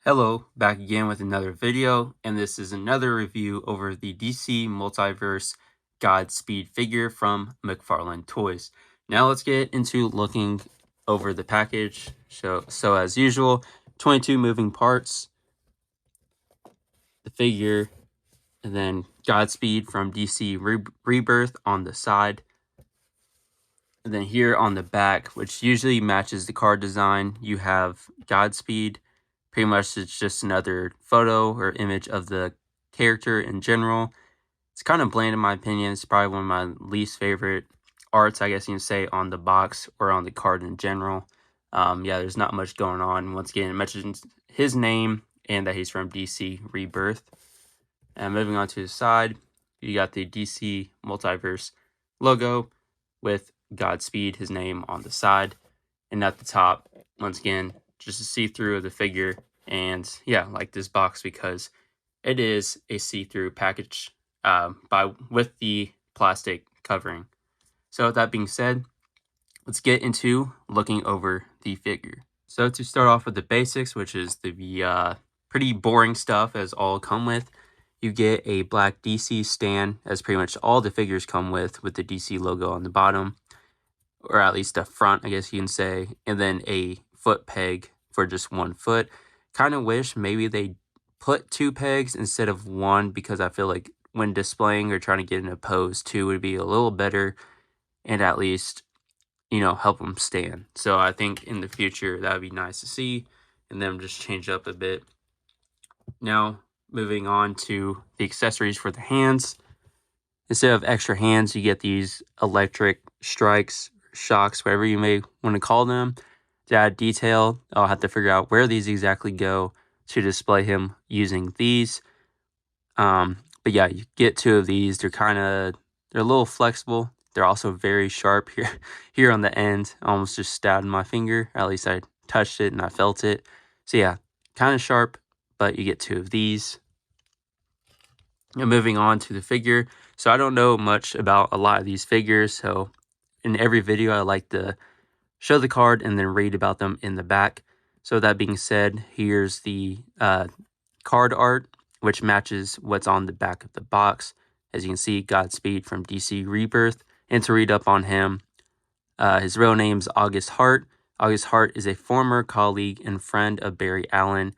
Hello, back again with another video, and this is another review over the DC Multiverse Godspeed figure from McFarlane Toys. Now let's get into looking over the package. So as usual, 22 moving parts, the figure, and then Godspeed from DC Rebirth on the side. And then here on the back, which usually matches the card design, you have Godspeed. Pretty much it's just another photo or image of the character in general. It's kind of bland in my opinion. It's probably one of my least favorite arts, I guess you can say, on the box or on the card in general. Yeah, there's not much going on. Once again, it mentions his name and that he's from DC Rebirth. And moving on to the side, you got the DC Multiverse logo with Godspeed, his name on the side. And at the top, once again, just a see-through of the figure. And yeah, like this box because it is a see-through package with the plastic covering. So with that being said, let's get into looking over the figure. So to start off with the basics, which is the pretty boring stuff as all come with, you get a black DC stand, as pretty much all the figures come with the DC logo on the bottom, or at least the front, I guess you can say, and then a foot peg for just 1 foot. Kind of wish maybe they put 2 pegs instead of 1, because I feel like when displaying or trying to get in a pose, 2 would be a little better and at least, you know, help them stand. So I think in the future that would be nice to see, and then just change up a bit. Now moving on to the accessories for the hands. Instead of extra hands, you get these electric strikes, shocks, whatever you may want to call them. To add detail, I'll have to figure out where these exactly go to display him using these. But yeah, you get 2 of these. They're a little flexible. They're also very sharp here on the end. I almost just stabbed my finger. Or at least I touched it and I felt it. So yeah, kind of sharp, but you get 2 of these. And moving on to the figure. So I don't know much about a lot of these figures. So in every video, I like to show the card and then read about them in the back. So that being said, here's the card art, which matches what's on the back of the box. As you can see, Godspeed from DC Rebirth. And to read up on him, his real name's August Hart. August Hart is a former colleague and friend of Barry Allen.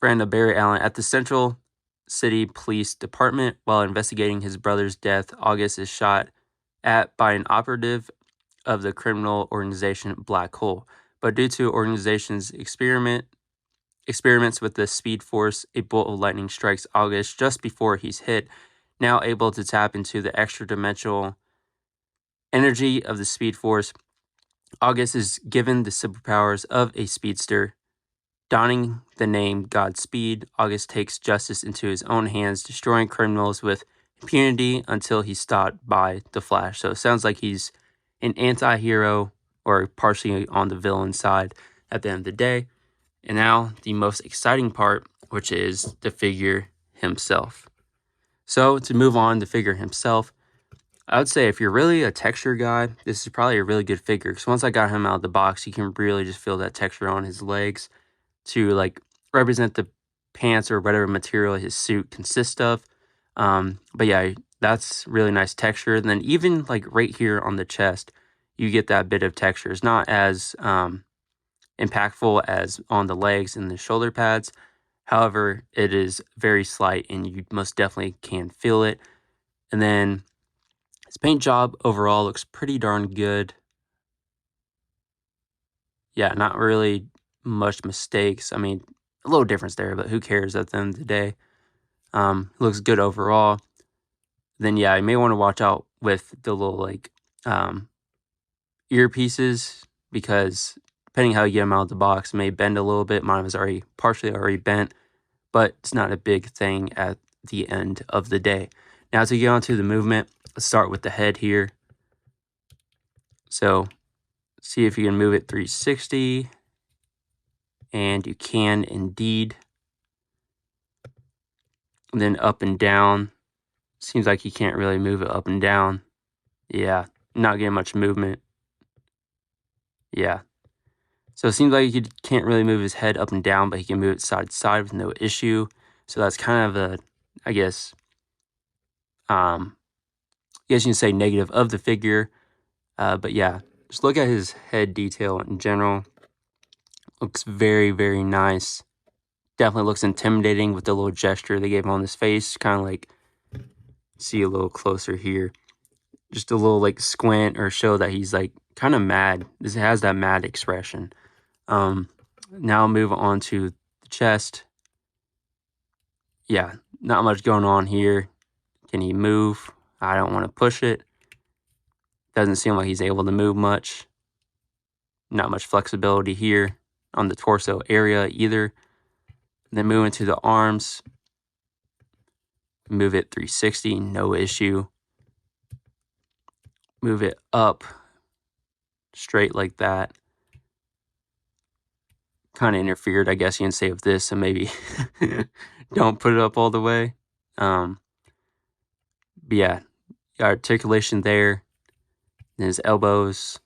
At the Central City Police Department. While investigating his brother's death, August is shot at by an operative of the criminal organization Black Hole. But due to organization's experiments with the Speed Force, a bolt of lightning strikes August just before he's hit. Now able to tap into the extra-dimensional energy of the Speed Force, August is given the superpowers of a speedster. Donning the name Godspeed, August takes justice into his own hands, destroying criminals with impunity until he's stopped by the Flash. So it sounds like he's an anti-hero or partially on the villain side at the end of the day. And now the most exciting part, which is the figure himself. So to move on, the figure himself, I would say if you're really a texture guy, this is probably a really good figure. Because once I got him out of the box, you can really just feel that texture on his legs to like represent the pants or whatever material his suit consists of. But yeah, that's really nice texture. And then even like right here on the chest, you get that bit of texture. It's not as impactful as on the legs and the shoulder pads. However, it is very slight and you most definitely can feel it. And then his paint job overall looks pretty darn good. Yeah, not really much mistakes. I mean, a little difference there, but who cares at the end of the day? Looks good overall. Then yeah, you may want to watch out with the little like earpieces, because depending how you get them out of the box, it may bend a little bit. Mine was partially bent, but it's not a big thing at the end of the day. Now to get onto the movement, let's start with the head here. So see if you can move it 360. And you can indeed. And then up and down. Seems like you can't really move it up and down. Yeah, not getting much movement. Yeah. So it seems like he can't really move his head up and down, but he can move it side to side with no issue. So that's kind of a, I guess you can say negative of the figure. But yeah, just look at his head detail in general. Looks very, very nice. Definitely looks intimidating with the little gesture they gave him on his face. Kind of like, see a little closer here. Just a little like squint or show that he's like kind of mad. This has that mad expression. Now I'll move on to the chest. Yeah, not much going on here. Can he move? I don't want to push it. Doesn't seem like he's able to move much. Not much flexibility here on the torso area either. Then moving to the arms. Move it 360, no issue. Move it up straight like that. Kind of interfered, I guess you can say, with this, so maybe don't put it up all the way. But yeah, articulation there. And his elbows.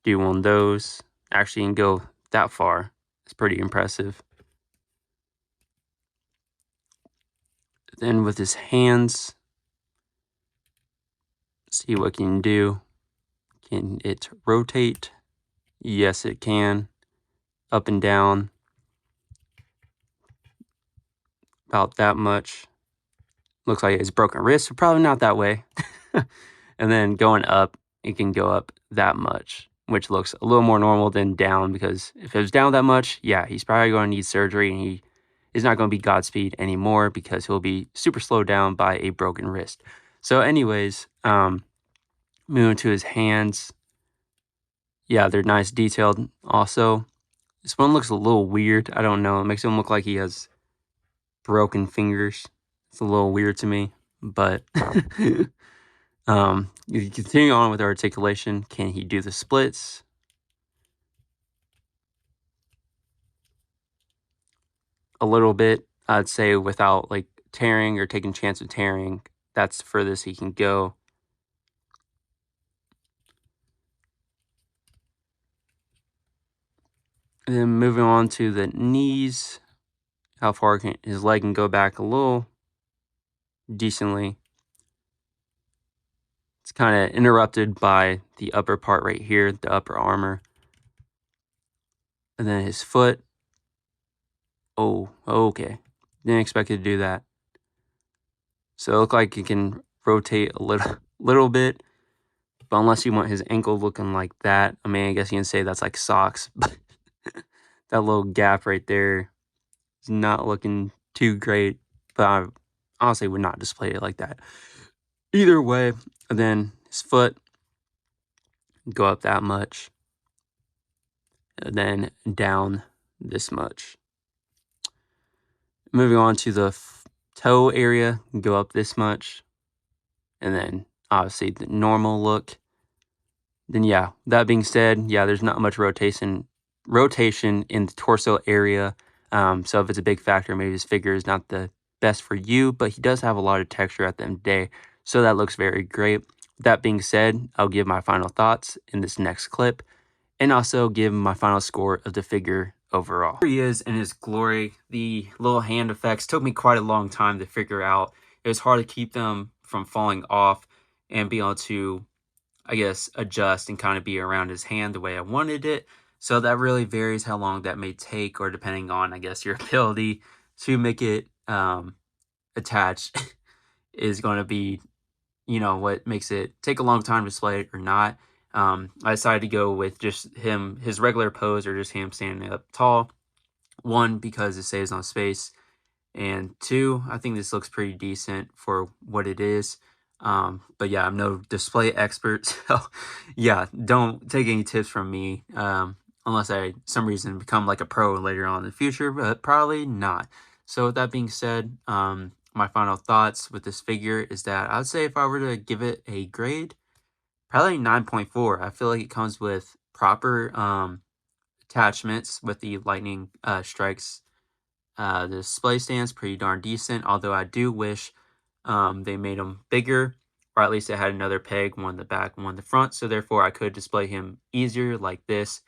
Do one of those. Actually, you can go that far. It's pretty impressive. Then with his hands, see what can do. Can it rotate? Yes, it can. Up and down. About that much. Looks like it's broken wrist, but probably not that way. And then going up, it can go up that much, which looks a little more normal than down, because if it was down that much, yeah, he's probably going to need surgery, and he is not going to be Godspeed anymore because he'll be super slowed down by a broken wrist. So anyways, moving to his hands. Yeah, they're nice detailed also. This one looks a little weird. I don't know. It makes him look like he has broken fingers. It's a little weird to me, but you continue on with articulation. Can he do the splits? A little bit, I'd say, without like tearing or taking a chance of tearing. That's the furthest he can go. And then moving on to the knees, how far can his leg can go back a little decently. It's kind of interrupted by the upper part right here, the upper armor. And then his foot. Oh, okay. Didn't expect it to do that. So it looked like it can rotate a little bit. But unless you want his ankle looking like that, I mean, I guess you can say that's like socks. But that little gap right there is not looking too great. But I honestly would not display it like that. Either way, and then his foot, go up that much. And then down this much. Moving on to the toe area, go up this much. And then obviously the normal look. Then yeah, that being said, yeah, there's not much rotation in the torso area. So if it's a big factor, maybe his figure is not the best for you, but he does have a lot of texture at the end of the day. So that looks very great. That being said, I'll give my final thoughts in this next clip, and also give my final score of the figure overall. Here he is in his glory. The little hand effects took me quite a long time to figure out. It was hard to keep them from falling off and be able to, I guess, adjust and kind of be around his hand the way I wanted it. So that really varies how long that may take, or depending on, I guess, your ability to make it attach is going to be, you know, what makes it take a long time to display it or not. I decided to go with just him, his regular pose, or just him standing up tall. One, because it saves on space. And two, I think this looks pretty decent for what it is. But yeah, I'm no display expert, so yeah, don't take any tips from me, unless I, some reason, become like a pro later on in the future, but probably not. So with that being said, my final thoughts with this figure is that I would say if I were to give it a grade, probably 9.4. I feel like it comes with proper attachments with the lightning strikes. The display stand's pretty darn decent, although I do wish they made them bigger. or at least it had another peg, one in the back, one in the front, so therefore I could display him easier like this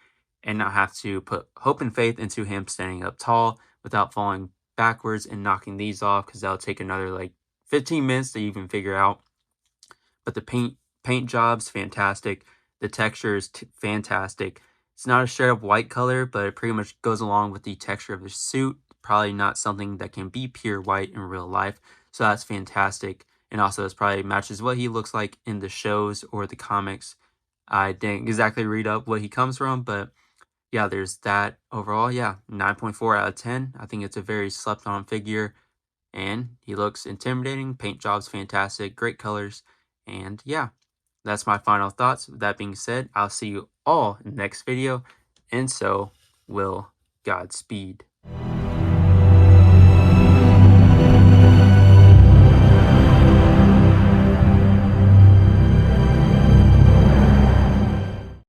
and not have to put hope and faith into him standing up tall without falling backwards and knocking these off, because that'll take another like 15 minutes to even figure out. But the paint job's fantastic. The texture is fantastic. It's not a straight up white color, but it pretty much goes along with the texture of the suit. Probably not something that can be pure white in real life, so that's fantastic. And also, this probably matches what he looks like in the shows or the comics. I didn't exactly read up what he comes from, but yeah, there's that. Overall, yeah, 9.4 out of 10. I think it's a very slept on figure, and he looks intimidating. Paint job's fantastic, great colors, and yeah, that's my final thoughts. With that being said, I'll see you all in the next video, and so will Godspeed.